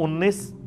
19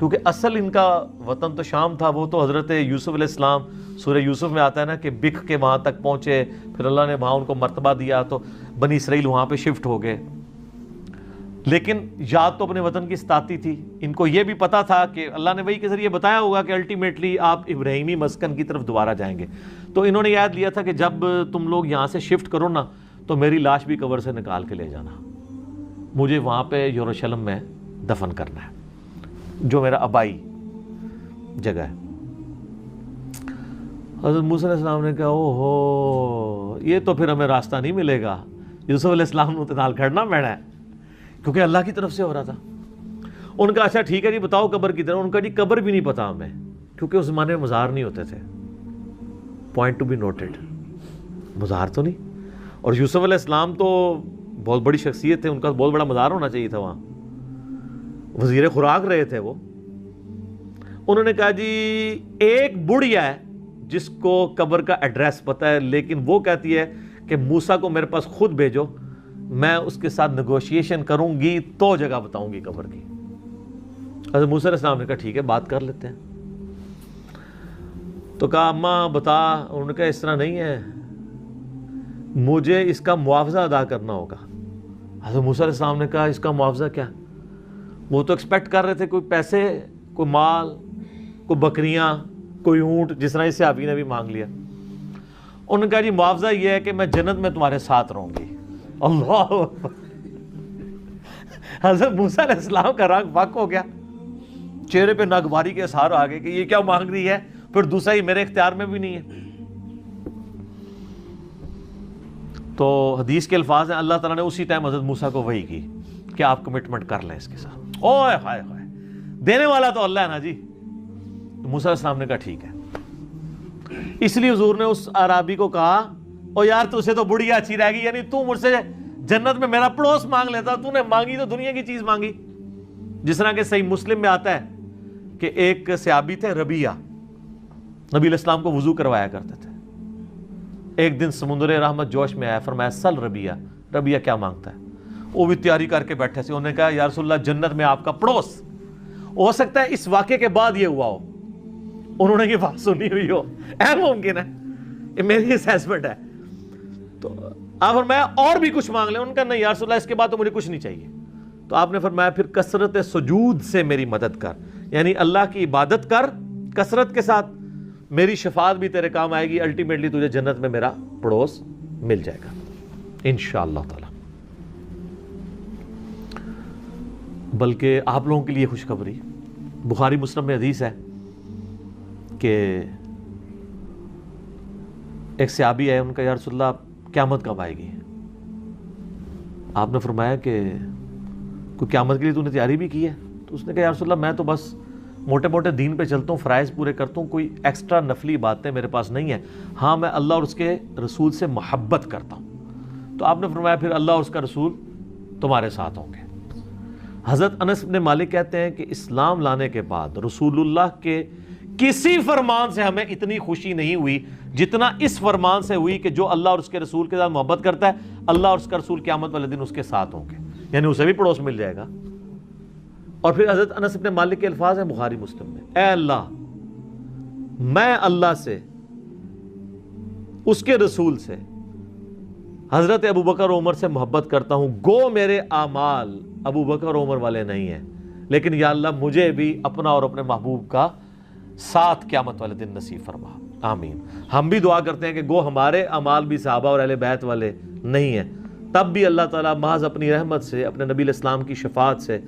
کیونکہ اصل ان کا وطن تو شام تھا. وہ تو حضرت یوسف علیہ السلام سورہ یوسف میں آتا ہے نا کہ بکھ کے وہاں تک پہنچے, پھر اللہ نے وہاں ان کو مرتبہ دیا تو بنی اسرائیل وہاں پہ شفٹ ہو گئے. لیکن یاد تو اپنے وطن کی ستاتی تھی. ان کو یہ بھی پتا تھا کہ اللہ نے وحی کے ذریعے بتایا ہوگا کہ الٹیمیٹلی آپ ابراہیمی مسکن کی طرف دوبارہ جائیں گے. تو انہوں نے یاد لیا تھا کہ جب تم لوگ یہاں سے شفٹ کرو نا تو میری لاش بھی قبر سے نکال کے لے جانا, مجھے وہاں پہ یروشلم میں دفن کرنا ہے جو میرا آبائی جگہ ہے. حضرت موسیٰ علیہ السلام نے کہا او ہو یہ تو پھر ہمیں راستہ نہیں ملے گا, یوسف علیہ السلام نے نال کھڑنا پینا ہے, کیونکہ اللہ کی طرف سے ہو رہا تھا. ان کا اچھا ٹھیک ہے جی بتاؤ قبر کی طرف. ان کا جی قبر بھی نہیں پتا ہمیں, کیونکہ اس زمانے میں مزار نہیں ہوتے تھے. پوائنٹ ٹو بی نوٹڈ, مزار تو نہیں. اور یوسف علیہ السلام تو بہت بڑی شخصیت تھے, ان کا بہت بڑا مزار ہونا چاہیے تھا, وہاں وزیر خوراک رہے تھے وہ. انہوں نے کہا جی ایک بڑھیا ہے جس کو قبر کا ایڈریس پتہ ہے, لیکن وہ کہتی ہے کہ موسیٰ کو میرے پاس خود بھیجو, میں اس کے ساتھ نیگوشیشن کروں گی تو جگہ بتاؤں گی قبر کی. حضرت موسیٰ علیہ السلام نے کہا ٹھیک ہے بات کر لیتے ہیں. تو کہا اماں بتا. انہوں نے کہا اس طرح نہیں ہے, مجھے اس کا معاوضہ ادا کرنا ہوگا. حضرت موسیٰ علیہ السلام نے کہا اس کا معاوضہ کیا؟ وہ تو ایکسپیکٹ کر رہے تھے کوئی پیسے, کوئی مال, کوئی بکریاں, کوئی اونٹ, جس طرح اس صحابی نے بھی مانگ لیا. انہوں نے کہا جی معاوضہ یہ ہے کہ میں جنت میں تمہارے ساتھ رہوں گی. اللہ حضرت موسیٰ علیہ السلام کا رنگ فاق ہو گیا, چہرے پہ ناگواری کے اثار آ گئے کہ یہ کیا مانگ رہی ہے, پھر دوسرا یہ میرے اختیار میں بھی نہیں ہے. تو حدیث کے الفاظ ہیں اللہ تعالیٰ نے اسی ٹائم حضرت موسیٰ کو وحی کی کہ آپ کمٹمنٹ کر لیں اس کے ساتھ. اوہ ہائے ہائے, دینے والا تو اللہ ہے نا جی. تو موسیٰ علیہ السلام نے کہا ٹھیک ہے. اس لیے حضور نے اس اعرابی کو کہا او یار تجھے تو بڑھیا اچھی رہ گئی, یعنی تو مجھ سے جنت میں میرا پڑوس مانگ لیتا, تو نے مانگی تو دنیا کی چیز مانگی. جس طرح کہ صحیح مسلم میں آتا ہے کہ ایک صحابی تھے ربیہ, نبی علیہ السلام کو وضو کروایا کرتے تھے. ایک دن سمندر رحمت جوش میں آیا, فرمایا سل ربیہ, ربیہ کیا مانگتا ہے. وہ بھی تیاری کر کے بیٹھے سے. انہوں نے کہا یا رسول اللہ جنت میں آپ کا پڑوس. ہو سکتا ہے اس واقعے کے بعد یہ ہوا ہو, انہوں نے یہ بات سنی ہوئی ہو, اہم ممکن ہے, یہ میری اسیسمنٹ ہے. تو آپ فرمایا اور بھی کچھ مانگ لیں. ان کا نہیں یا رسول اللہ اس کے بعد تو مجھے کچھ نہیں چاہیے. تو آپ نے فرمایا پھر کثرت سجود سے میری مدد کر, یعنی اللہ کی عبادت کر کثرت کے ساتھ, میری شفاعت بھی تیرے کام آئے گی, الٹیمیٹلی تجھے جنت میں میرا پڑوس مل جائے گا انشاءاللہ تعالی. بلکہ آپ لوگوں کے لیے خوشخبری, بخاری مسلم میں حدیث ہے کہ ایک صحابی آئے, ان کا یا رسول اللہ قیامت کب آئے گی. آپ نے فرمایا کہ کوئی قیامت کے لیے تو نے تیاری بھی کی ہے. تو اس نے کہا یا رسول اللہ میں تو بس موٹے موٹے دین پہ چلتا ہوں, فرائض پورے کرتا ہوں, کوئی ایکسٹرا نفلی باتیں میرے پاس نہیں ہیں. ہاں میں اللہ اور اس کے رسول سے محبت کرتا ہوں. تو آپ نے فرمایا پھر اللہ اور اس کا رسول تمہارے ساتھ ہوں گے. حضرت انس بن مالک کہتے ہیں کہ اسلام لانے کے بعد رسول اللہ کے کسی فرمان سے ہمیں اتنی خوشی نہیں ہوئی جتنا اس فرمان سے ہوئی کہ جو اللہ اور اس کے رسول کے ساتھ محبت کرتا ہے اللہ اور اس کا رسول قیامت والے دن اس کے ساتھ ہوں گے, یعنی اسے بھی پڑوس مل جائے گا. اور پھر حضرت انس بن مالک کے الفاظ ہیں بخاری مسلم میں, اے اللہ میں اللہ سے, اس کے رسول سے, حضرت ابو بکر عمر سے محبت کرتا ہوں, گو میرے اعمال ابو بکر عمر والے نہیں ہیں, لیکن یا اللہ مجھے بھی اپنا اور اپنے محبوب کا ساتھ قیامت والے دن نصیب فرما, آمین. ہم بھی دعا کرتے ہیں کہ گو ہمارے اعمال بھی صحابہ اور اہل بیت والے نہیں ہیں, تب بھی اللہ تعالیٰ محض اپنی رحمت سے, اپنے نبی علیہ السلام کی شفاعت سے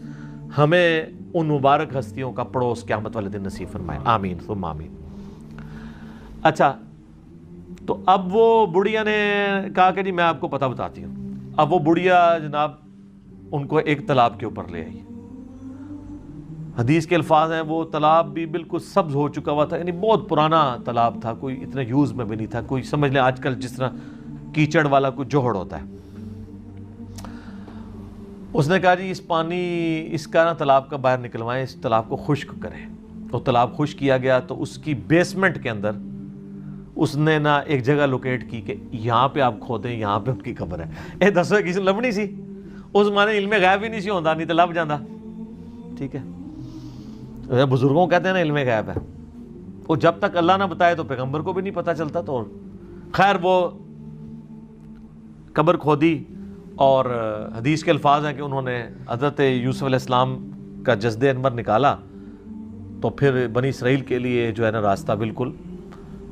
ہمیں ان مبارک ہستیوں کا پڑوس قیامت والے دن نصیب فرمائے, آمین ثم آمین. اچھا تو اب وہ بڑھیا نے کہا کہ جی میں آپ کو پتہ بتاتی ہوں. اب وہ بڑھیا جناب ان کو ایک تالاب کے اوپر لے آئی. حدیث کے الفاظ ہیں وہ تالاب بھی بالکل سبز ہو چکا ہوا تھا, یعنی بہت پرانا تالاب تھا, کوئی اتنا یوز میں بھی نہیں تھا, کوئی سمجھ لیں آج کل جس طرح کیچڑ والا کوئی جوہڑ ہوتا ہے. اس نے کہا جی اس پانی اس کا نا تالاب کا باہر نکلوائیں, اس تالاب کو خشک کریں. تو تالاب خشک کیا گیا, تو اس کی بیسمنٹ کے اندر اس نے نا ایک جگہ لوکیٹ کی کہ یہاں پہ آپ کھودیں, یہاں پہ ان کی قبر ہے. اے دسو کسی لبنی سی, اس مانے علم غیب ہی نہیں سی ہوتا, نہیں تو لب جانا. ٹھیک ہے, بزرگوں کہتے ہیں نا علم غیب ہے، وہ جب تک اللہ نہ بتائے تو پیغمبر کو بھی نہیں پتہ چلتا. تو خیر وہ قبر کھودی، اور حدیث کے الفاظ ہیں کہ انہوں نے حضرت یوسف علیہ السلام کا جسد انور نکالا تو پھر بنی اسرائیل کے لیے جو ہے نا راستہ بالکل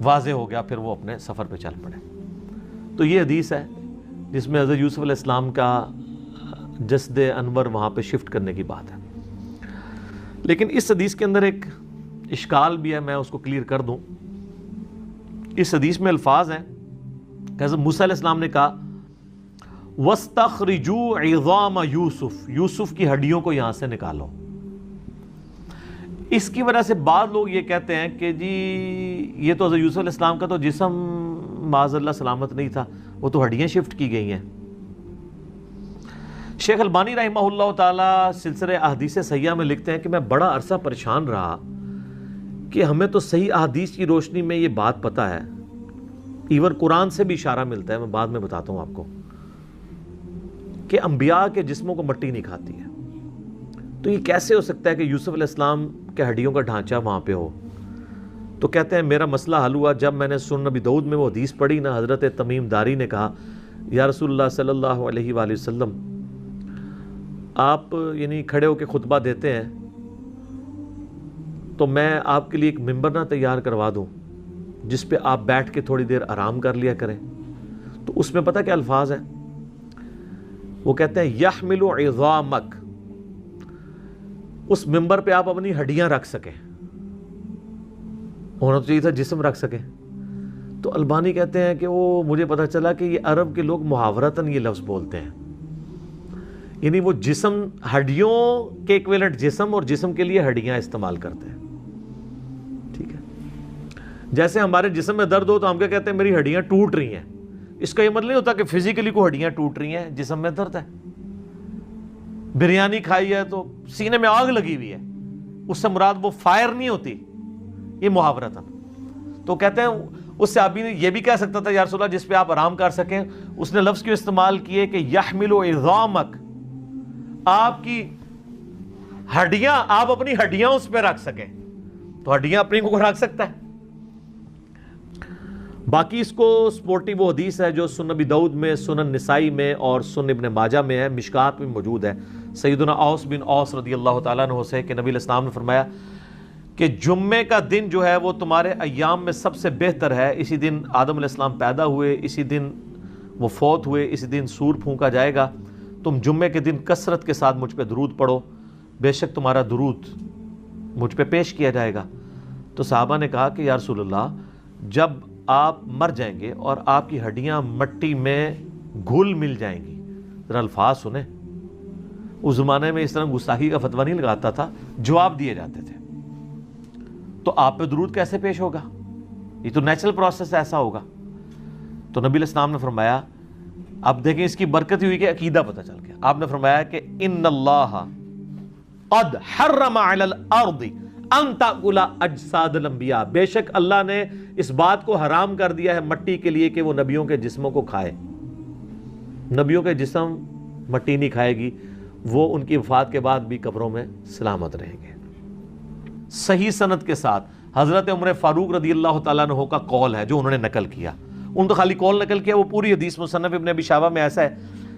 واضح ہو گیا، پھر وہ اپنے سفر پہ چل پڑے. تو یہ حدیث ہے جس میں حضرت یوسف علیہ السلام کا جسد انور وہاں پہ شفٹ کرنے کی بات ہے. لیکن اس حدیث کے اندر ایک اشکال بھی ہے، میں اس کو کلیئر کر دوں. اس حدیث میں الفاظ ہیں کہ حضرت موسیٰ علیہ السلام نے کہا وَاسْتَخْرِجُوا عِظَامَ یوسف کی ہڈیوں کو یہاں سے نکالو. اس کی وجہ سے بعض لوگ یہ کہتے ہیں کہ جی یہ تو حضرت یوسف علیہ السلام کا تو جسم معاذ اللہ سلامت نہیں تھا، وہ تو ہڈیاں شفٹ کی گئی ہیں. شیخ البانی رحمہ اللہ تعالی سلسلہ احادیث صحیحہ میں لکھتے ہیں کہ میں بڑا عرصہ پریشان رہا کہ ہمیں تو صحیح احادیث کی روشنی میں یہ بات پتہ ہے، ایون قرآن سے بھی اشارہ ملتا ہے، میں بعد میں بتاتا ہوں آپ کو، کہ انبیاء کے جسموں کو مٹی نہیں کھاتی ہے. تو یہ کیسے ہو سکتا ہے کہ یوسف علیہ السلام کے ہڈیوں کا ڈھانچہ وہاں پہ ہو؟ تو کہتے ہیں میرا مسئلہ حل ہوا جب میں نے سنن نبی داؤد میں وہ حدیث پڑھی نا. حضرت تمیم داری نے کہا یا رسول اللہ صلی اللہ علیہ وآلہ وسلم، آپ یعنی کھڑے ہو کے خطبہ دیتے ہیں تو میں آپ کے لیے ایک ممبر نہ تیار کروا دوں جس پہ آپ بیٹھ کے تھوڑی دیر آرام کر لیا کریں. تو اس میں پتہ کیا الفاظ ہیں؟ وہ کہتے ہیں یحمل عظامک، اس ممبر پہ آپ اپنی ہڈیاں رکھ سکیں. ہونا تو چاہیے تھا جسم رکھ سکیں. تو البانی کہتے ہیں کہ وہ مجھے پتہ چلا کہ یہ عرب کے لوگ محاورتاً یہ لفظ بولتے ہیں، یعنی وہ جسم ہڈیوں کے ایکویلنٹ جسم اور جسم کے لیے ہڈیاں استعمال کرتے ہیں. ٹھیک ہے، جیسے ہمارے جسم میں درد ہو تو ہم کیا کہتے ہیں میری ہڈیاں ٹوٹ رہی ہیں. اس کا یہ مطلب نہیں ہوتا کہ فزیکلی کوئی ہڈیاں ٹوٹ رہی ہیں، جسم میں درد ہے. بریانی کھائی ہے تو سینے میں آگ لگی ہوئی ہے، اس سے مراد وہ فائر نہیں ہوتی، یہ محاورتاً. تو کہتے ہیں اس سے آبی نے یہ بھی کہہ سکتا تھا یا رسول اللہ جس پہ آپ آرام کر سکیں. اس نے لفظ کیوں استعمال کیے کہ یحمل عظامک، آپ کی ہڈیاں، آپ اپنی ہڈیاں اس پہ رکھ سکیں. تو ہڈیاں اپنی کو رکھ سکتا ہے. باقی اس کو سپورٹی وہ حدیث ہے جو سنن نبی داؤد میں، سنن نسائی میں اور سنن ابن ماجہ میں ہے، مشکات میں موجود ہے. سیدنا اوس بن اوس رضی اللہ تعالیٰ عنہ سے کہ نبی علیہ السلام نے فرمایا کہ جمعے کا دن جو ہے وہ تمہارے ایام میں سب سے بہتر ہے. اسی دن آدم علیہ السلام پیدا ہوئے، اسی دن وہ فوت ہوئے، اسی دن سور پھونکا جائے گا. تم جمعے کے دن کثرت کے ساتھ مجھ پہ درود پڑھو، بے شک تمہارا درود مجھ پہ پیش کیا جائے گا. تو صحابہ نے کہا کہ یا رسول اللہ جب آپ مر جائیں گے اور آپ کی ہڈیاں مٹی میں گھل مل جائیں گی، ذرا الفاظ سنیں. اس زمانے میں اس طرح گستاخی کا فتویٰ نہیں لگاتا تھا، جواب دیے جاتے تھے. تو آپ پہ درود کیسے پیش ہوگا؟ یہ تو نیچرل پروسیس ایسا ہوگا. تو نبی علیہ السلام نے فرمایا، اب دیکھیں اس کی برکت ہوئی کہ عقیدہ پتہ چل گیا. آپ نے فرمایا کہ ان اللہ قد حرم علی الارض ان تاکل اجساد الانبیاء، بے شک اللہ نے اس بات کو حرام کر دیا ہے مٹی کے لیے کہ وہ نبیوں کے جسموں کو کھائے. نبیوں کے جسم مٹی نہیں کھائے گی، وہ ان کی وفات کے بعد بھی قبروں میں سلامت رہیں گے. صحیح سند کے ساتھ حضرت عمر فاروق رضی اللہ تعالیٰ عنہ کا قول ہے جو انہوں نے نقل کیا. ان تو خالی قول نقل کیا، وہ پوری حدیث مصنف ابن ابی شیبہ میں ایسا ہے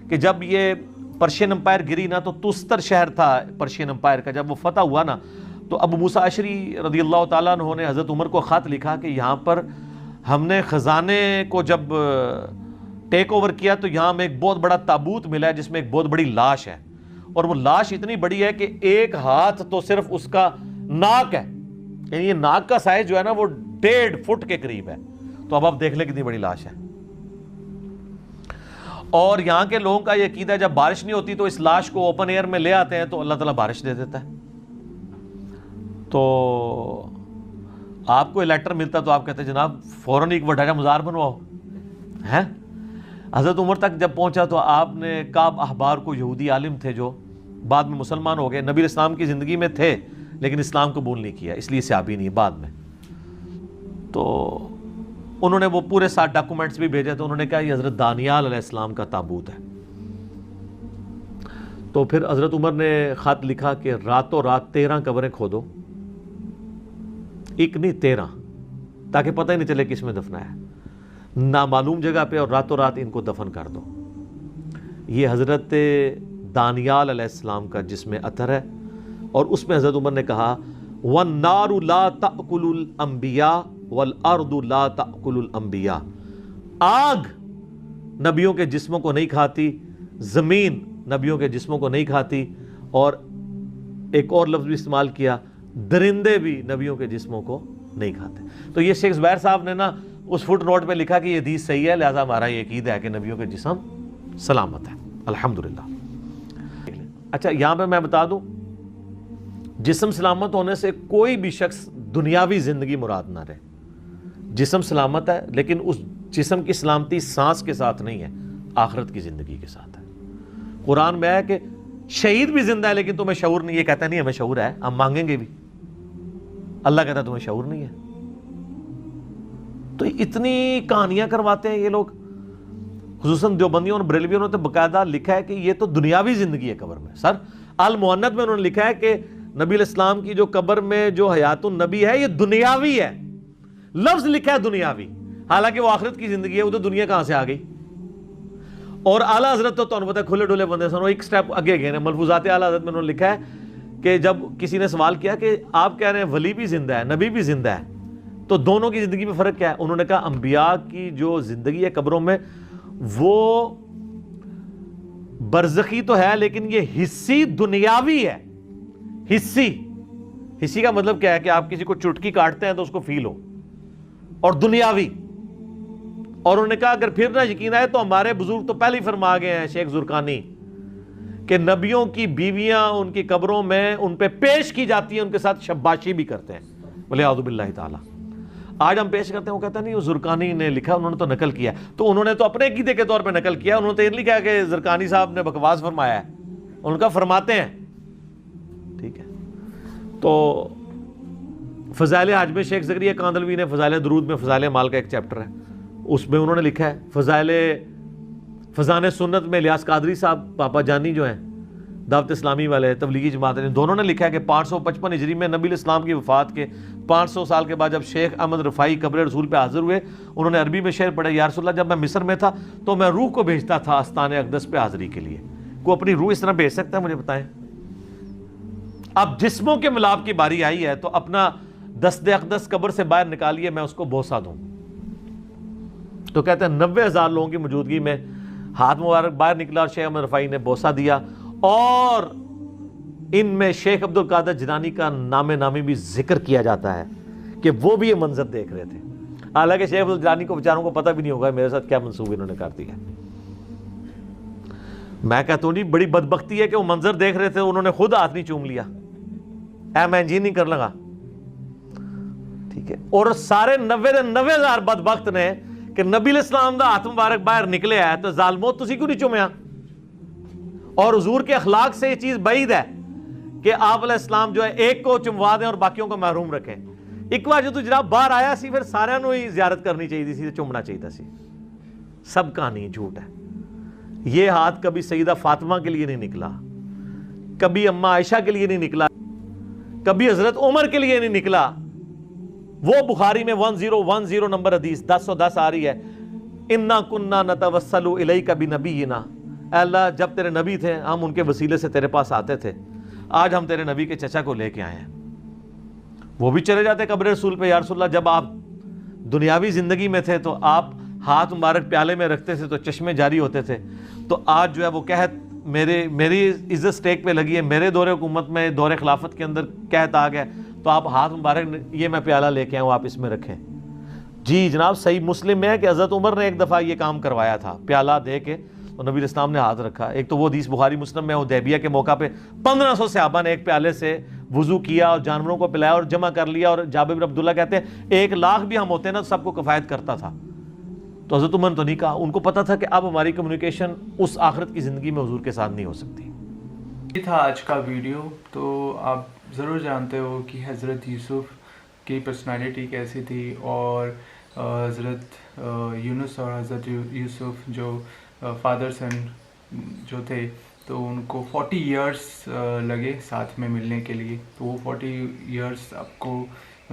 کہ جب یہ پرشین امپائر گری نا، تو تستر شہر تھا پرشین امپائر کا، جب وہ فتح ہوا نا تو ابو موسیٰ اشعری رضی اللہ تعالیٰ عنہ نے حضرت عمر کو خط لکھا کہ یہاں پر ہم نے خزانے کو جب ٹیک اوور کیا تو یہاں میں ایک بہت بڑا تابوت ملا ہے جس میں ایک بہت بڑی لاش ہے، اور وہ لاش اتنی بڑی ہے کہ ایک ہاتھ تو صرف اس کا ناک ہے، یعنی یہ ناک کا سائز جو ہے نا وہ 1.5 فٹ کے قریب ہے. تو اب آپ دیکھ لیں کتنی بڑی لاش ہے. اور یہاں کے لوگوں کا یہ عقیدہ ہے جب بارش نہیں ہوتی تو اس لاش کو اوپن ایئر میں لے آتے ہیں تو اللہ تعالیٰ بارش دے دیتا ہے. تو آپ کو لیٹر ملتا تو آپ کہتے ہیں جناب فوراً ایک بڑا کا مزار بنواؤ ہے. حضرت عمر تک جب پہنچا تو آپ نے کعب احبار کو، یہودی عالم تھے جو بعد میں مسلمان ہو گئے، نبی علیہ السلام کی زندگی میں تھے لیکن اسلام قبول نہیں کیا، اس لیے صحابی نہیں بعد میں. تو انہوں نے وہ پورے 7 ڈاکومنٹس بھی بھیجے تو انہوں نے کہا یہ حضرت دانیال علیہ السلام کا تابوت ہے. تو پھر حضرت عمر نے خط لکھا کہ راتوں رات 13 قبریں کھودو ایک نہیں 13, تاکہ پتہ ہی نہیں چلے کس میں دفنا ہے, نامعلوم جگہ پہ, اور راتوں رات ان کو دفن کر دو. یہ حضرت دانیال علیہ السلام کا جسم اطہر ہے, اور اس میں حضرت عمر نے کہا وَالنَّارُ لَا تَأْكُلُ الْأَنْبِيَاءَ وَالْأَرْضُ لَا تَأْكُلُ الْأَنْبِيَاءَ. آگ نبیوں کے جسموں کو نہیں کھاتی, زمین نبیوں کے جسموں کو نہیں کھاتی, اور ایک اور لفظ بھی استعمال کیا, درندے بھی نبیوں کے جسموں کو نہیں کھاتے. تو یہ شیخ زبیر صاحب نے نا اس فٹ نوٹ پہ لکھا کہ یہ حدیث صحیح ہے, لہذا ہمارا یہ عقیدہ ہے کہ نبیوں کے جسم سلامت ہے, الحمدللہ. اچھا یہاں پہ میں بتا دوں, جسم سلامت ہونے سے کوئی بھی شخص دنیاوی زندگی مراد نہ رہے. جسم سلامت ہے, لیکن اس جسم کی سلامتی سانس کے ساتھ نہیں ہے, آخرت کی زندگی کے ساتھ ہے. قرآن میں ہے کہ شہید بھی زندہ ہے لیکن تمہیں شعور نہیں. یہ کہتا نہیں ہمیں شعور ہے, ہم مانگیں گے بھی. اللہ کہتا ہے تمہیں شعور نہیں ہے. تو اتنی کہانیاں کرواتے ہیں یہ لوگ, خصوصاً دیوبندیوں اور بریلویوں نے تو باقاعدہ لکھا ہے کہ یہ تو دنیاوی زندگی ہے قبر میں. سر المؤنت میں انہوں نے لکھا ہے کہ نبی علیہ السلام کی جو قبر میں جو حیات النبی ہے یہ دنیاوی ہے, لفظ لکھا ہے دنیاوی, حالانکہ وہ آخرت کی زندگی ہے. وہ تو دنیا کہاں سے آ گئی. اور اعلیٰ حضرت تو انہوں نے پتا کھلے ڈولے بندے سنو, ایک سٹیپ آگے گئے ہیں. ملفوظات اعلیٰ حضرت میں انہوں نے لکھا ہے کہ جب کسی نے سوال کیا کہ آپ کہہ رہے ہیں ولی بھی زندہ ہے, نبی بھی زندہ ہے, تو دونوں کی زندگی میں فرق کیا ہے؟ انہوں نے کہا انبیاء کی جو زندگی ہے قبروں میں وہ برزخی تو ہے, لیکن یہ حصی دنیاوی ہے. حصی کا مطلب کیا ہے کہ آپ کسی کو چٹکی کاٹتے ہیں تو اس کو فیل ہو, اور دنیاوی. اور انہوں نے کہا اگر پھر نہ یقین آئے تو ہمارے بزرگ تو پہلے ہی فرما گئے ہیں, شیخ زرقانی, کہ نبیوں کی بیویاں ان کی قبروں میں ان پہ پیش کی جاتی ہیں, ان کے ساتھ شباشی بھی کرتے ہیں. بولے اعوذ باللہ تعالی. آج ہم پیش کرتے ہیں, وہ کہتا نہیں وہ زرقانی نے لکھا, انہوں نے تو نقل کیا. تو انہوں نے تو اپنے عقیدے کے طور پہ نقل کیا, انہوں نے تو یہ نہیں کہا کہ زرقانی صاحب نے بکواس فرمایا ہے, ان کا فرماتے ہیں. ٹھیک ہے. تو فضائل حج میں شیخ زکریا کاندلوی نے فضائل درود میں فضائل مال کا ایک چیپٹر ہے, اس میں انہوں نے لکھا ہے. فضان سنت میں الیاس قادری صاحب پاپا جانی جو ہیں دعوت اسلامی والے تبلیغی جماعت نے, دونوں نے لکھا ہے کہ 555 ہجری میں نبی الاسلام کی وفات کے 500 سال کے بعد جب شیخ احمد رفاعی قبر رسول پہ حاضر ہوئے, انہوں نے عربی میں شعر پڑھا, یا رسول اللہ جب میں مصر میں تھا تو میں روح کو بھیجتا تھا آستان اقدس پہ حاضری کے لیے. کوئی اپنی روح اس طرح بھیج سکتا ہے؟ مجھے بتائیں. اب جسموں کے ملاپ کی باری آئی ہے تو اپنا دست اقدس قبر سے باہر نکالیے, میں اس کو بوسہ دوں. تو کہتے ہیں 90,000 لوگوں کی موجودگی میں ہاتھ مبارک باہر نکلا اور شیخ احمد رفاعی نے بوسہ دیا, اور ان میں شیخ عبد القادر جیلانی کا نام نامی بھی ذکر کیا جاتا ہے کہ وہ بھی یہ منظر دیکھ رہے تھے. حالانکہ شیخ عبد القادر جیلانی کو بیچاروں کو پتہ بھی نہیں ہوگا میرے ساتھ کیا منصوبہ انہوں نے کر دیا. میں کہتا ہوں نہیں, بڑی بدبختی ہے کہ وہ منظر دیکھ رہے تھے, انہوں نے خود ہاتھ نہیں چوم لیا, میں جی نہیں کر لگا. ٹھیک ہے. اور سارے 90,000 بدبخت نے کہ نبی علیہ السلام دا ہاتھ مبارک باہر نکلے ہے تو ظالمو تسی کیوں نہیں چومیا؟ اور حضور کے اخلاق سے یہ چیز بعید ہے کہ آپ علیہ السلام جو ہے ایک کو چموا دیں اور باقیوں کو محروم رکھیں. ایک بار جو تو جناب باہر آیا سی پھر سارے نو ہی زیارت کرنی چاہیے سی, چومنا چاہیے سی. سب کہانی جھوٹ ہے. یہ ہاتھ کبھی سیدہ فاطمہ کے لیے نہیں نکلا, کبھی اماں عائشہ کے لیے نہیں نکلا, کبھی حضرت عمر کے لیے نہیں نکلا. وہ بخاری میں 1010 نمبر حدیث 1010 آ رہی ہے, انا کننا نتوسل الیک بنبینا, اے اللہ جب تیرے نبی تھے ہم ان کے وسیلے سے تیرے پاس آتے تھے, آج ہم تیرے نبی کے چچا کو لے کے آئے ہیں. وہ بھی چلے جاتے قبر رسول پہ, یا رسول اللہ جب آپ دنیاوی زندگی میں تھے تو آپ ہاتھ مبارک پیالے میں رکھتے تھے تو چشمے جاری ہوتے تھے, تو آج جو ہے وہ قحط میری عزت سٹیک پہ لگی ہے, میرے دور حکومت میں دور خلافت کے اندر قحط آ گیا, تو آپ ہاتھ مبارک یہ میں پیالہ لے کے آؤں آپ اس میں رکھیں. جی جناب صحیح مسلم میں ہے کہ حضرت عمر نے ایک دفعہ یہ کام کروایا تھا, پیالہ دے کے تو نبی الاسلام نے ہاتھ رکھا. ایک تو وہ حدیث بخاری مسلم میں, حدیبیہ کے موقع پہ 1500 صحابہ نے ایک پیالے سے وضو کیا اور جانوروں کو پلایا اور جمع کر لیا, اور جابر بن عبداللہ کہتے ہیں 1,00,000 بھی ہم ہوتے ہیں نا سب کو کفایت کرتا تھا. تو حضرت عمر تو نہیں کہا, ان کو پتا تھا کہ اب ہماری کمیونیکیشن اس آخرت کی زندگی میں حضور کے ساتھ نہیں ہو سکتی. یہ تھا آج کا ویڈیو. تو آپ ضرور جانتے ہو کہ حضرت یوسف کی پرسنالٹی کیسی تھی, اور حضرت یونس اور حضرت یوسف جو فادر سن جو تھے, تو ان کو 40 ایئرس لگے ساتھ میں ملنے کے لیے. تو وہ 40 ایئرس آپ کو